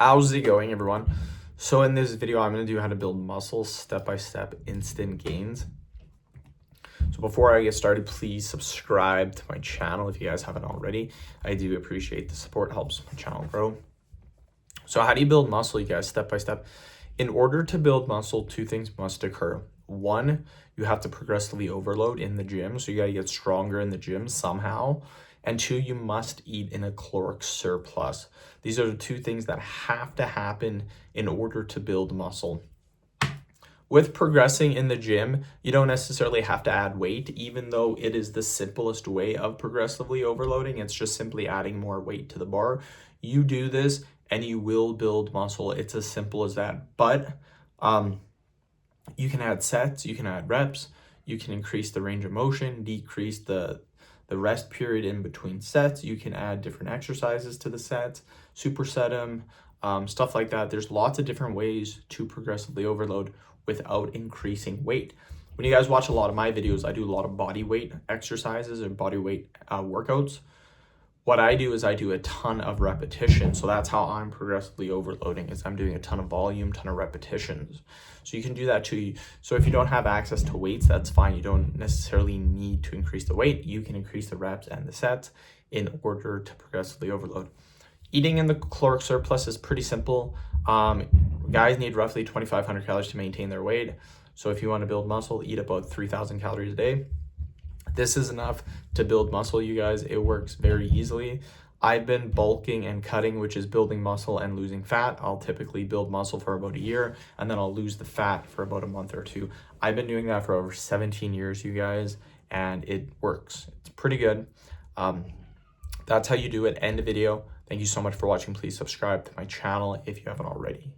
How's it going, everyone? So in this video, I'm going to do how to build muscle step-by-step instant gains. So before I get started, please subscribe to my channel if you guys haven't already. I do appreciate the support, helps my channel grow. So how do you build muscle, you guys, step by step? In order to build muscle, two things must occur. One, you have to progressively overload in the gym. So you got to get stronger in the gym somehow. And two, you must eat in a caloric surplus. These are the two things that have to happen in order to build muscle. With progressing in the gym, you don't necessarily have to add weight, even though it is the simplest way of progressively overloading. It's just simply adding more weight to the bar. You do this and you will build muscle. It's as simple as that. But you can add sets, you can add reps, you can increase the range of motion, decrease the rest period in between sets. You can add different exercises to the sets, superset them, stuff like that. There's lots of different ways to progressively overload without increasing weight. When you guys watch a lot of my videos, I do a lot of body weight exercises and body weight workouts. What I do is I do a ton of repetitions. So that's how I'm progressively overloading, is I'm doing a ton of volume, ton of repetitions. So you can do that too. So if you don't have access to weights, that's fine. You don't necessarily need to increase the weight. You can increase the reps and the sets in order to progressively overload. Eating in the caloric surplus is pretty simple. Guys need roughly 2,500 calories to maintain their weight. So if you want to build muscle, eat about 3,000 calories a day. This is enough to build muscle, you guys. It works very easily. I've been bulking and cutting, which is building muscle and losing fat. I'll typically build muscle for about a year, and then I'll lose the fat for about a month or two. I've been doing that for over 17 years, you guys, and it works. It's pretty good. That's how you do it. End the video. Thank you so much for watching. Please subscribe to my channel if you haven't already.